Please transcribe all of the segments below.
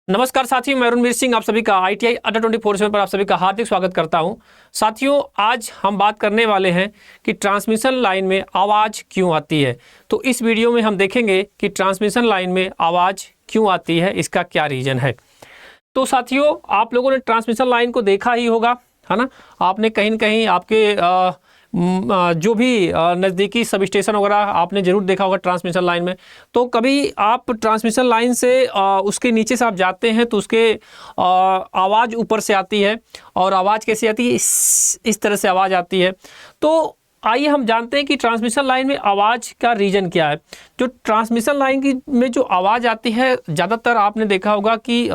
नमस्कार साथियों, मैं रणवीर सिंह आप सभी का ITI अड्डा 24/7 पर आप सभी का हार्दिक स्वागत करता हूं। साथियों, आज हम बात करने वाले हैं कि ट्रांसमिशन लाइन में आवाज़ क्यों आती है। तो इस वीडियो में हम देखेंगे कि ट्रांसमिशन लाइन में आवाज़ क्यों आती है, इसका क्या रीज़न है। तो साथियों, आप लोगों ने ट्रांसमिशन लाइन को देखा ही होगा, है ना। आपने कहीं न कहीं आपके जो भी नज़दीकी सब स्टेशन वगैरह आपने ज़रूर देखा होगा ट्रांसमिशन लाइन में। तो कभी आप ट्रांसमिशन लाइन से उसके नीचे से आप जाते हैं तो उसके आवाज़ ऊपर से आती है, और आवाज़ कैसी आती है, इस तरह से आवाज़ आती है। तो आइए हम जानते हैं कि ट्रांसमिशन लाइन में आवाज़ का रीज़न क्या है। जो ट्रांसमिशन लाइन की में जो आवाज़ आती है, ज़्यादातर आपने देखा होगा कि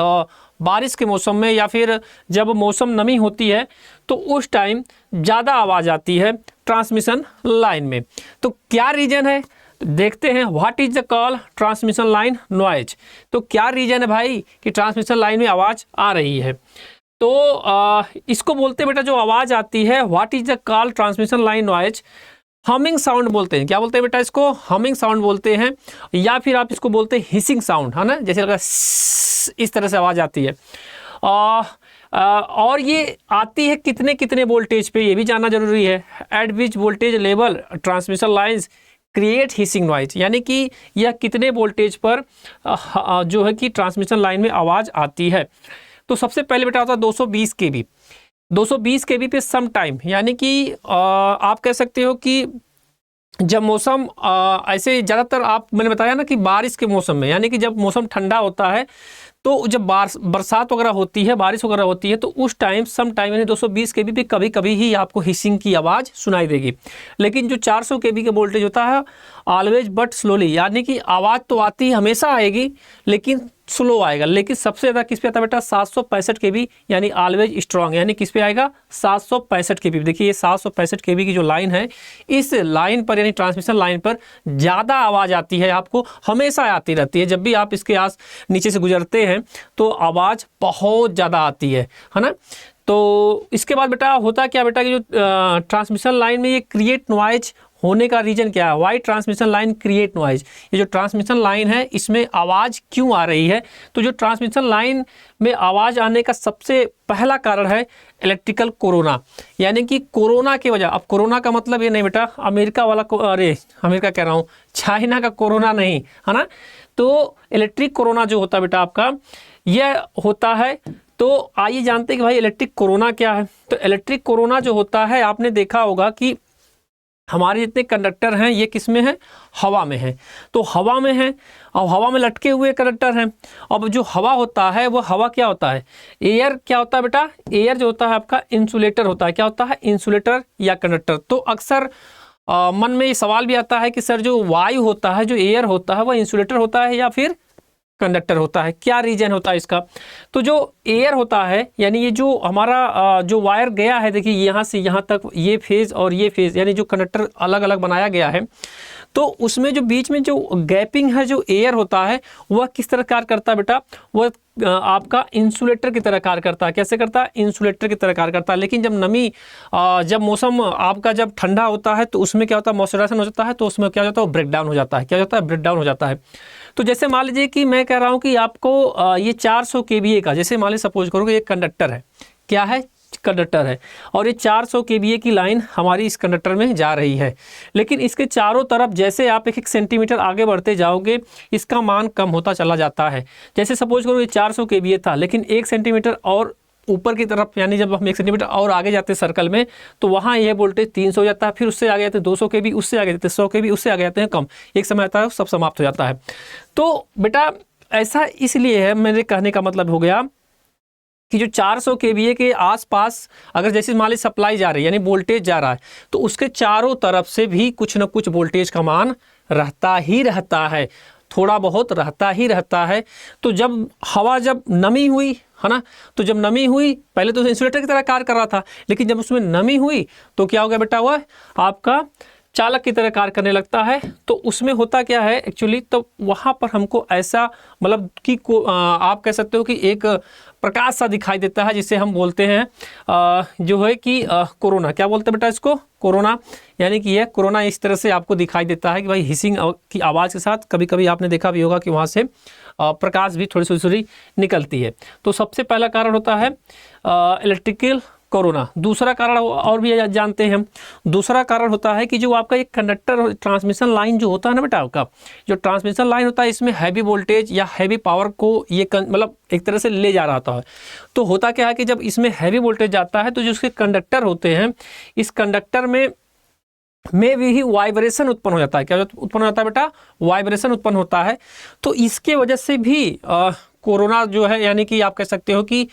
बारिश के मौसम में या फिर जब मौसम नमी होती है तो उस टाइम ज़्यादा आवाज़ आती है ट्रांसमिशन लाइन में। तो क्या रीज़न है, देखते हैं। What is the call transmission line noise. तो क्या रीज़न है भाई कि ट्रांसमिशन लाइन में आवाज़ आ रही है। तो इसको बोलते हैं बेटा, जो आवाज़ आती है, what is the call transmission line noise, humming sound बोलते हैं। क्या बोलते हैं बेटा, इसको हमिंग साउंड बोलते हैं, या फिर आप इसको बोलते हैं हिसिंग साउंड, है ना। जैसे लगा इस तरह से आवाज़ आती है। और ये आती है कितने कितने वोल्टेज पे, ये भी जानना जरूरी है। एट विच voltage level transmission lines create hissing noise, यानी कि यह कितने वोल्टेज पर जो है कि ट्रांसमिशन लाइन में आवाज़ आती है। तो सबसे पहले बेटा होता है 220 kV। 220 kV पे सम टाइम, यानी कि आप कह सकते हो कि जब मौसम ऐसे ज़्यादातर मैंने बताया ना कि बारिश के मौसम में, यानी कि जब मौसम ठंडा होता है तो जब बरसात वगैरह होती है, बारिश वगैरह होती है, तो उस टाइम सम टाइम यानी 220 kV पे कभी कभी ही आपको हिसिंग की आवाज़ सुनाई देगी। लेकिन जो 400 kV का वोल्टेज होता है, ऑलवेज बट स्लोली, यानी कि आवाज़ तो आती हमेशा आएगी लेकिन स्लो आएगा। लेकिन सबसे ज़्यादा किस पे आता है बेटा, 765 kV, यानी ऑलवेज स्ट्रॉन्ग, यानी किस पे आएगा, 765 kV। देखिए ये 765 kV की जो लाइन है, इस लाइन पर यानी ट्रांसमिशन लाइन पर ज़्यादा आवाज़ आती है, आपको हमेशा आती रहती है। जब भी आप इसके नीचे से गुजरते हैं तो आवाज़ बहुत ज़्यादा आती है ना। तो इसके बाद बेटा होता क्या बेटा कि जो ट्रांसमिशन लाइन में ये क्रिएट नॉइज होने का रीज़न क्या है, why transmission line create noise. ये जो ट्रांसमिशन लाइन है इसमें आवाज़ क्यों आ रही है। तो जो ट्रांसमिशन लाइन में आवाज़ आने का सबसे पहला कारण है इलेक्ट्रिकल कोरोना, यानी कि कोरोना की वजह। अब कोरोना का मतलब ये नहीं बेटा अमेरिका वाला अमेरिका कह रहा हूँ, चाइना का कोरोना नहीं, है ना। तो इलेक्ट्रिक कोरोना जो होता है बेटा आपका, यह होता है। तो आइए जानते हैं कि भाई इलेक्ट्रिक कोरोना क्या है। तो इलेक्ट्रिक कोरोना जो होता है, आपने देखा होगा कि हमारे जितने कंडक्टर हैं ये किस में है, हवा में है। तो हवा में है, और हवा में लटके हुए कंडक्टर हैं। अब जो हवा होता है वो हवा क्या होता है, एयर क्या होता है बेटा, एयर जो होता है आपका इंसुलेटर होता है। क्या होता है, इंसुलेटर या कंडक्टर। तो अक्सर मन में ये सवाल भी आता है कि सर जो वायु होता है, जो एयर होता है, वह इंसुलेटर होता है या फिर कंडक्टर होता है, क्या रीजन होता है इसका। तो जो एयर होता है, यानी ये जो हमारा जो वायर गया है, देखिए यहाँ से यहाँ तक ये फेज और ये फेज, यानी जो कंडक्टर अलग अलग बनाया गया है, तो उसमें जो बीच में जो गैपिंग है, जो एयर होता है, वह किस तरह कार्य करता है बेटा, वह आपका इंसुलेटर की तरह कार्य करता है। कैसे करता है, इंसुलेटर की तरह कार्य करता है। लेकिन जब नमी जब मौसम आपका जब ठंडा होता है तो उसमें क्या होता है, मॉइस्चराइजेशन हो जाता है, तो उसमें क्या हो जाता है, ब्रेक डाउन हो जाता है। क्या हो जाता है, ब्रेक डाउन हो जाता है। तो जैसे मान लीजिए कि मैं कह रहा हूँ कि आपको ये 400 kVA का, जैसे मान लीजिए सपोज करो कि ये कंडक्टर है, क्या है, कंडक्टर है, और ये 400 kVA की लाइन हमारी इस कंडक्टर में जा रही है। लेकिन इसके चारों तरफ जैसे आप 1-1 सेंटीमीटर आगे बढ़ते जाओगे, इसका मान कम होता चला जाता है। जैसे सपोज करो ये 400 kVA था, लेकिन 1 सेंटीमीटर और ऊपर की तरफ, यानी जब हम 1 सेंटीमीटर और आगे जाते हैं सर्कल में, तो वहाँ यह वोल्टेज 300 हो जाता है। फिर उससे आगे जाते हैं 200 kV, उससे आगे जाते हैं 100 kV, उससे आगे जाते हैं कम। एक समय आता है सब समाप्त हो जाता है। तो बेटा ऐसा इसलिए है, मेरे कहने का मतलब हो गया कि जो 400 kVA के आसपास अगर जैसे मान लीजिए सप्लाई जा रही है, यानी वोल्टेज जा रहा है, तो उसके चारों तरफ से भी कुछ न कुछ वोल्टेज का मान रहता ही रहता है, थोड़ा बहुत रहता ही रहता है। तो जब हवा जब नमी हुई, है ना, तो जब नमी हुई, पहले तो इंसुलेटर की तरह कार्य कर रहा था, लेकिन जब उसमें नमी हुई तो क्या हो गया बेटा, वह आपका चालक की तरह कार्य करने लगता है। तो उसमें होता क्या है एक्चुअली, तो वहाँ पर हमको ऐसा मतलब कि आप कह सकते हो कि एक प्रकाश सा दिखाई देता है, जिसे हम बोलते हैं जो है कि कोरोना। क्या बोलते हैं बेटा इसको, कोरोना। यानी कि यह कोरोना इस तरह से आपको दिखाई देता है कि भाई हिसिंग की आवाज़ के साथ, कभी कभी आपने देखा भी होगा कि वहाँ से प्रकाश भी थोड़ी थोड़ी निकलती है। तो सबसे पहला कारण होता है इलेक्ट्रिकल कोरोना। दूसरा कारण और भी जानते हैं हम, दूसरा कारण होता है कि जो आपका एक कंडक्टर ट्रांसमिशन लाइन जो होता है ना बेटा, आपका जो ट्रांसमिशन लाइन होता है इसमें हैवी वोल्टेज या हैवी पावर को ये मतलब एक तरह से ले जा रहा होता है। तो होता क्या है कि जब इसमें हैवी वोल्टेज जाता है तो जो उसके कंडक्टर होते हैं, इस कंडक्टर में भी ही वाइब्रेशन उत्पन्न हो जाता है। क्या उत्पन्न हो जाता है बेटा? वाइब्रेशन उत्पन्न होता है। तो इसके वजह से भी कोरोना जो है, यानी कि आप कह सकते हो कि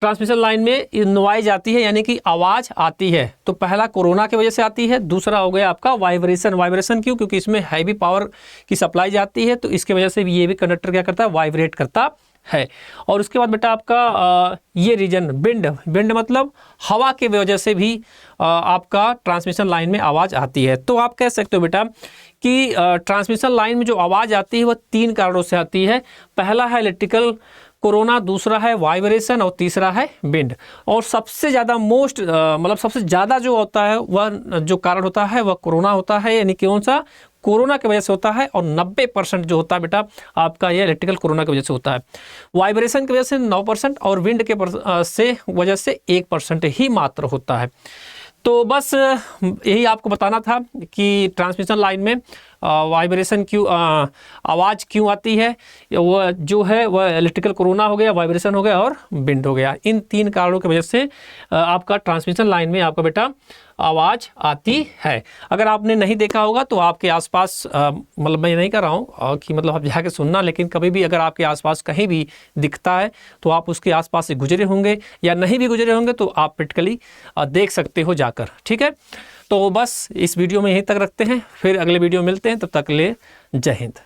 ट्रांसमिशन लाइन में नॉइज आती है, यानी कि आवाज़ आती है। तो पहला कोरोना की वजह से आती है, दूसरा हो गया आपका वाइब्रेशन। वाइब्रेशन क्यों? क्योंकि इसमें हैवी पावर की सप्लाई जाती है, तो इसके वजह से ये भी कंडक्टर क्या करता है? वाइब्रेट करता है। और उसके बाद बेटा आपका ये रीजन विंड मतलब हवा के वजह से भी आपका ट्रांसमिशन लाइन में आवाज़ आती है। तो आप कह सकते हो बेटा कि ट्रांसमिशन लाइन में जो आवाज़ आती है वह 3 कारणों से आती है। पहला है इलेक्ट्रिकल कोरोना, दूसरा है वाइब्रेशन और तीसरा है विंड। और सबसे ज़्यादा मतलब सबसे ज़्यादा जो होता है वह जो कारण होता है वह कोरोना होता है, यानी कौन सा? कोरोना की वजह से होता है। और 90% जो होता है बेटा आपका ये इलेक्ट्रिकल कोरोना की वजह से होता है। वाइब्रेशन की वजह से 9% और विंड के वजह से 1% ही मात्र होता है। तो बस यही आपको बताना था कि ट्रांसमिशन लाइन में वाइब्रेशन क्यों, आवाज़ क्यों आती है। वह जो है वह इलेक्ट्रिकल कोरोना हो गया, वाइब्रेशन हो गया और विंड हो गया। इन 3 कारणों की वजह से आपका ट्रांसमिशन लाइन में आपका बेटा आवाज़ आती है। अगर आपने नहीं देखा होगा तो आपके आसपास, मतलब मैं नहीं कर रहा हूँ कि मतलब आप जाके सुनना, लेकिन कभी भी अगर आपके आसपास कहीं भी दिखता है तो आप उसके आसपास से गुजरे होंगे या नहीं भी गुजरे होंगे तो आप प्रैक्टिकली देख सकते हो जाकर। ठीक है, तो बस इस वीडियो में यहीं तक रखते हैं, फिर अगले वीडियो मिलते हैं, तब तक ले जय हिंद।